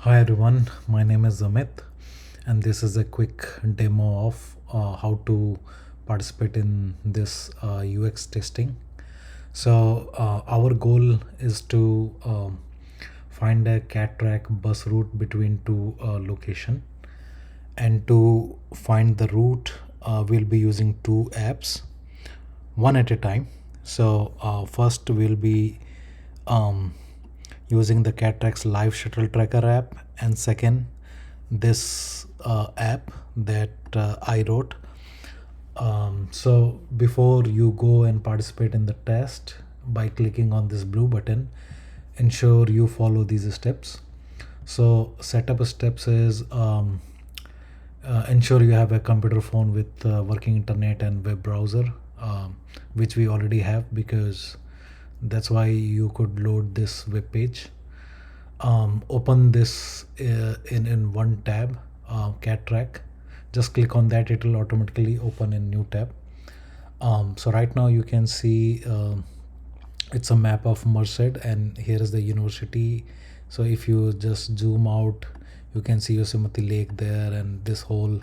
Hi everyone, my name is Amit and this is a quick demo of how to participate in this UX testing. So our goal is to find a Cattrack bus route between two location, and to find the route we'll be using two apps, one at a time. So first we'll be um, using the Cattracks-Live-Shuttle-Tracker app, and second this app that I wrote. So before you go and participate in the test by clicking on this blue button, ensure you follow these steps. So setup steps is ensure you have a computer phone with working internet and web browser, which we already have because that's why you could load this web page. Open this in one tab, Cattrack. Just click on that, it will automatically open in new tab. So right now you can see it's a map of Merced, and here is the university. So if you just zoom out, you can see Yosemite Lake there and this whole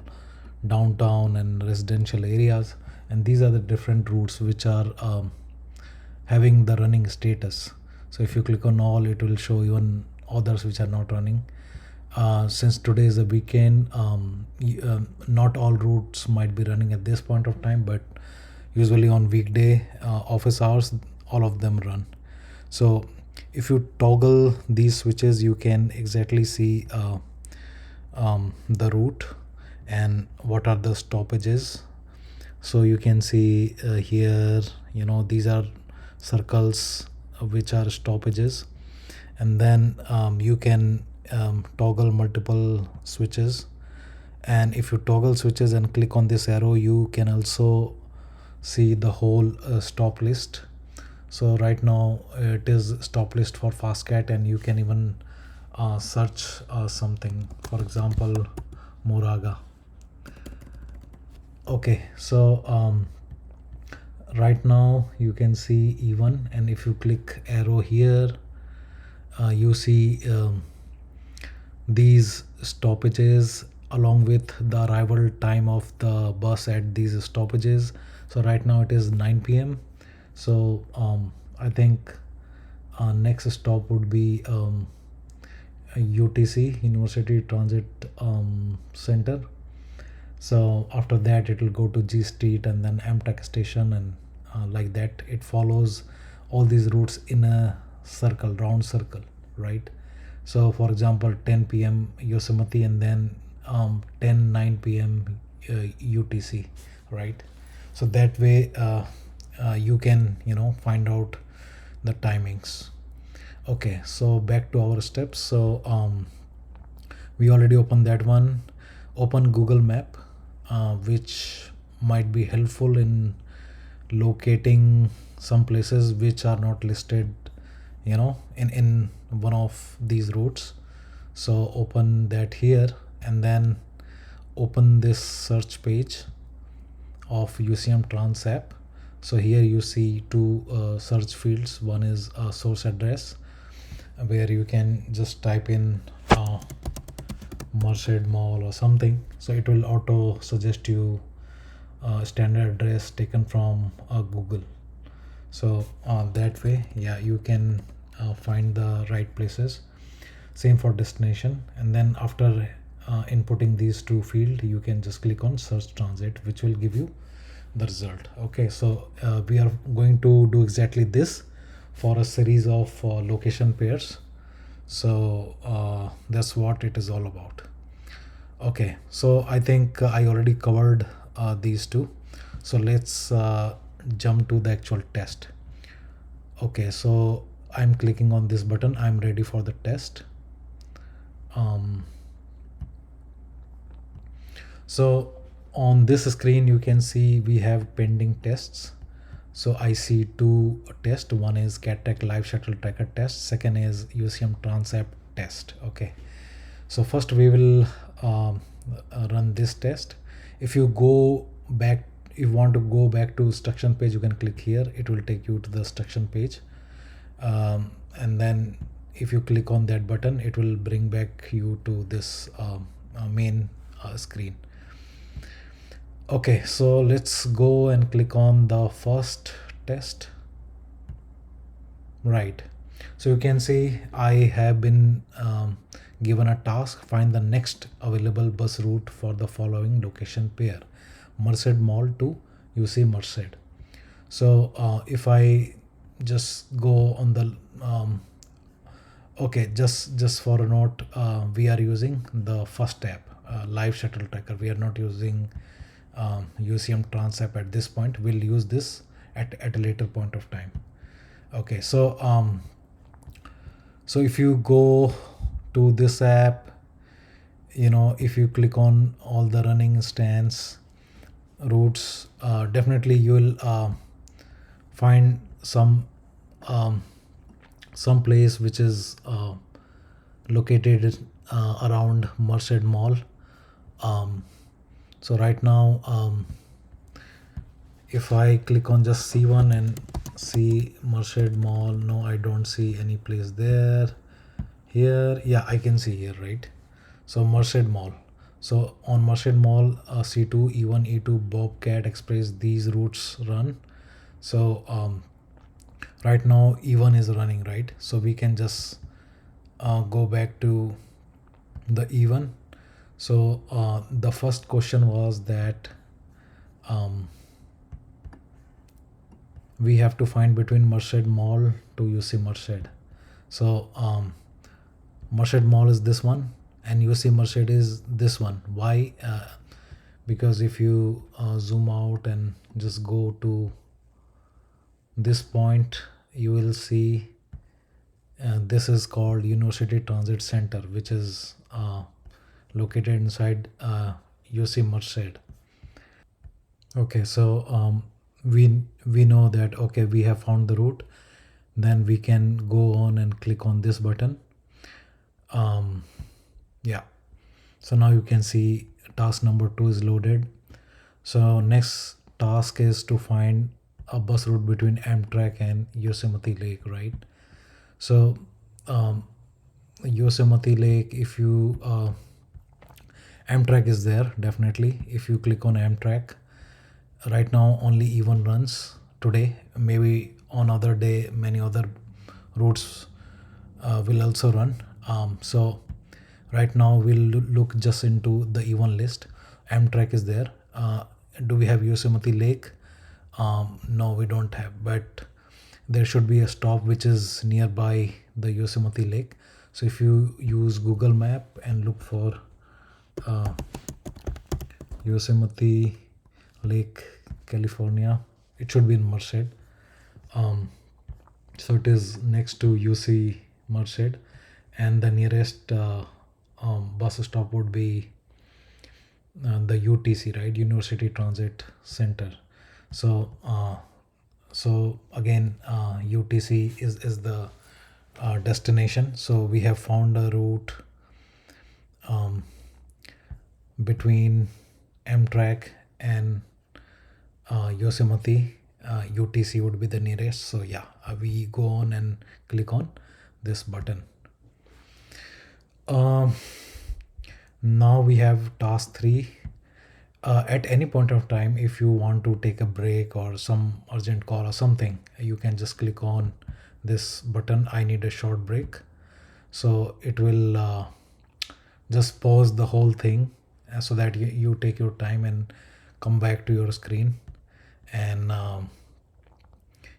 downtown and residential areas, and these are the different routes which are having the running status. So if you click on all, it will show even others which are not running. Since today is a weekend, not all routes might be running at this point of time, but usually on weekday office hours all of them run. So if you toggle these switches, you can exactly see the route and what are the stoppages. So you can see here, these are circles which are stoppages, and then you can toggle multiple switches. And if you toggle switches and click on this arrow, you can also see the whole stop list. So right now it is stop list for FastCat, and you can even search something, for example Moraga. Okay, so right now you can see even, and if you click arrow here, you see these stoppages along with the arrival time of the bus at these stoppages. So right now it is 9 p.m. So I think next stop would be UTC, University Transit Center. So after that it will go to G Street and then Amtrak station, and like that it follows all these routes in a circle, round circle, right? So for example 10 p.m. Yosemite, and then 9 p.m. UTC, right? So that way you can find out the timings. Okay, so back to our steps. So we already opened that one. Open Google Map, which might be helpful in locating some places which are not listed in one of these routes. So open that here, and then open this search page of UCM-Trans-App. So here you see two search fields. One is source address, where you can just type in Merced Mall or something, so it will auto suggest you standard address taken from Google. So that way, yeah, you can find the right places. Same for destination, and then after inputting these two fields, you can just click on search transit, which will give you the result. Okay, so we are going to do exactly this for a series of location pairs. So that's what it is all about. Okay, so I think I already covered these two. So let's jump to the actual test. Okay, so I'm clicking on this button. I'm ready for the test. So on this screen you can see we have pending tests. So I see two tests. One is Cattrack-Live-Shuttle-Tracker test. Second is UCM-Trans-App test. Okay, so first we will run this test. If you want to go back to instruction page, you can click here. It will take you to the instruction page. And then if you click on that button, it will bring back you to this main screen. Okay, so let's go and click on the first test. Right, so you can see I have been given a task: find the next available bus route for the following location pair, Merced Mall to UC Merced. So if I just go on the okay, just for a note, we are using the first app, Live-Shuttle-Tracker. We are not using UCM-Trans-App at this point. We'll use this at a later point of time. Okay, so if you go to this app, if you click on all the running instance routes, definitely you will find some place which is located around Merced Mall. So right now, if I click on just C1 and see Merced Mall, no, I don't see any place there. Here, yeah, I can see here, right? So Merced Mall. So on Merced Mall, C2, E1, E2, Bobcat Express, these routes run. So right now E1 is running, right? So we can just go back to the E1. So the first question was that we have to find between Merced Mall to UC Merced. So Merced Mall is this one and UC Merced is this one. Why? Because if you zoom out and just go to this point, you will see this is called University Transit Center, which is located inside UC Merced. Okay, so we know that, okay, we have found the route. Then we can go on and click on this button. Yeah, so now you can see task number 2 is loaded. So next task is to find a bus route between Amtrak and Yosemite Lake, right? So Yosemite Lake, if you Amtrak is there, definitely. If you click on Amtrak, right now only E1 runs today. Maybe on other day many other routes will also run. So right now we'll look just into the E1 list. Amtrak is there. Do we have Yosemite Lake? No, we don't have, but there should be a stop which is nearby the Yosemite Lake. So if you use Google Map and look for Yosemite Lake, California, it should be in Merced. So it is next to UC Merced, and the nearest bus stop would be the UTC, right? University Transit Center. So so again, UTC is the destination. So we have found a route between Amtrak and Yosemite. UTC would be the nearest. So yeah, we go on and click on this button. Now we have task 3. At any point of time, if you want to take a break or some urgent call or something, you can just click on this button, I need a short break. So it will just pause the whole thing so that you take your time and come back to your screen, and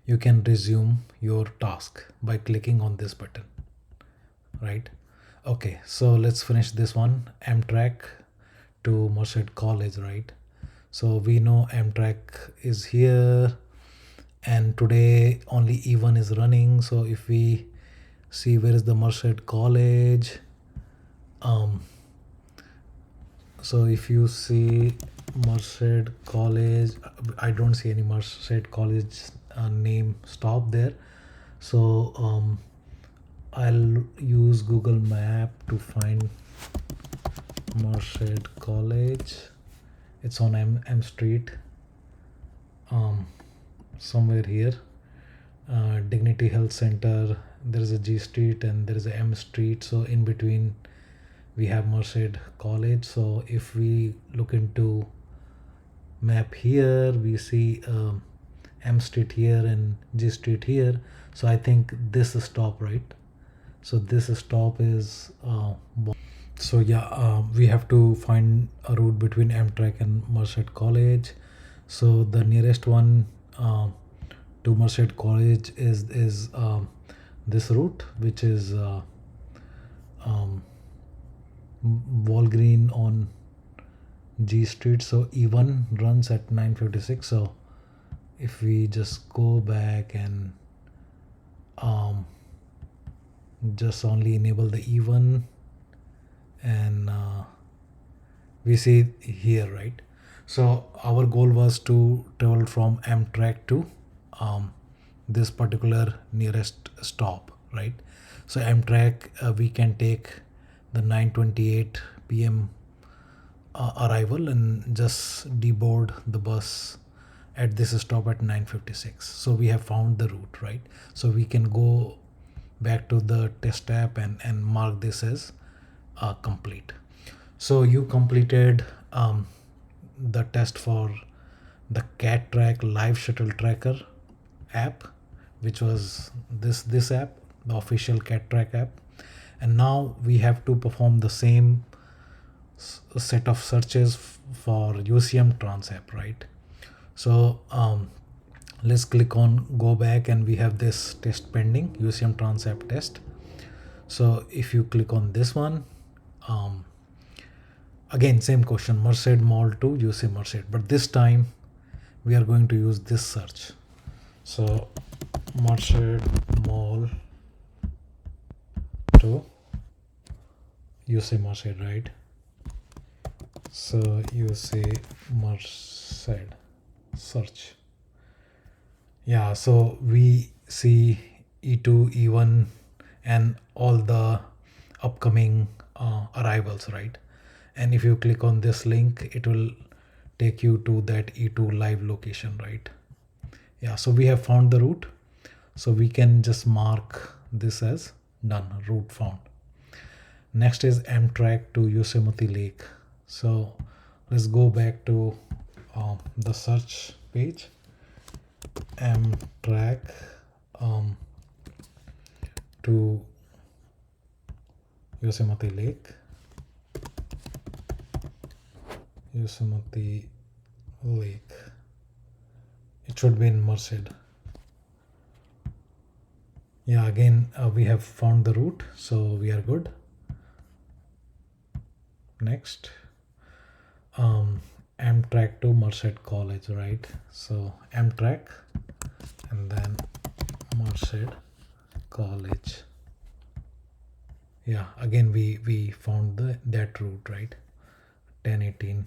you can resume your task by clicking on this button, right? Okay, so let's finish this one. Amtrak to Merced College, right? So we know Amtrak is here, and today only E1 is running. So if we see where is the Merced College, so if you see Merced College, I don't see any Merced College name stop there. So I'll use Google Map to find Merced College. It's on M Street, somewhere here. Dignity Health Center there is a G Street and there is a M Street. So in between we have Merced College. So if we look into map here, we see M Street here and G Street here. So I think this is stop, right? So this stop is so yeah, we have to find a route between Amtrak and Merced College. So the nearest one to Merced College is this route, which is Walgreen on G Street. So E1 runs at 9:56. So if we just go back and just only enable the E1, and we see here, right? So our goal was to travel from Amtrak to this particular nearest stop, right? So Amtrak, we can take the 9:28 p.m. Arrival and just deboard the bus at this stop at 9:56. So we have found the route, right? So we can go back to the test app and mark this as complete. So you completed the test for the Cattrack-Live-Shuttle-Tracker app, which was this app, the official Cattrack app. And now we have to perform the same set of searches for UCM-Trans-App, right? So let's click on go back, and we have this test pending, UCM-Trans-App test. So if you click on this one, again same question, Merced Mall to UC Merced, but this time we are going to use this search. So Merced Mall to UC Merced, right? So UC Merced search. Yeah, so we see E2, E1 and all the upcoming arrivals, right? And if you click on this link, it will take you to that E2 live location, right? Yeah, so we have found the route. So we can just mark this as done, route found. Next is Amtrak to Yosemite Lake. So let's go back to the search page. Amtrak to Yosemite Lake. Yosemite Lake. It should be in Merced. Yeah, again we have found the route, so we are good. Next, Amtrak to Merced College, right? So Amtrak and then Merced College. Yeah, again we found that route, right? 1018,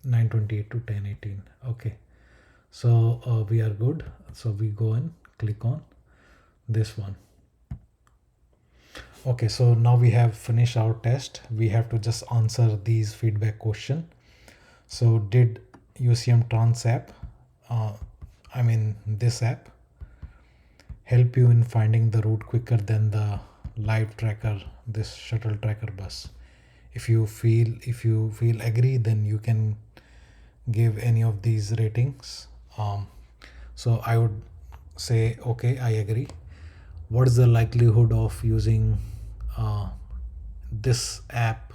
928 to 1018. Okay, so we are good. So we go and click on this one. Okay, so now we have finished our test. We have to just answer these feedback question. So did UCM-Trans-App, this app, help you in finding the route quicker than the live tracker, this shuttle tracker bus? If you feel agree, then you can give any of these ratings. So I would say, okay, I agree. What is the likelihood of using this app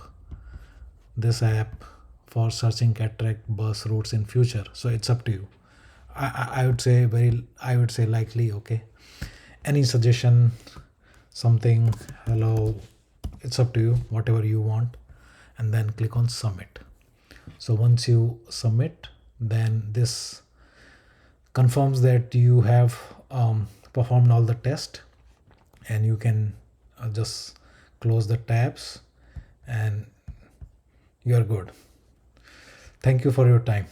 for searching Cattrack bus routes in future? So it's up to you. I would say likely. Okay, any suggestion, something, hello, it's up to you, whatever you want. And then click on submit. So once you submit, then this confirms that you have performed all the test, and you can just close the tabs and you are good. Thank you for your time.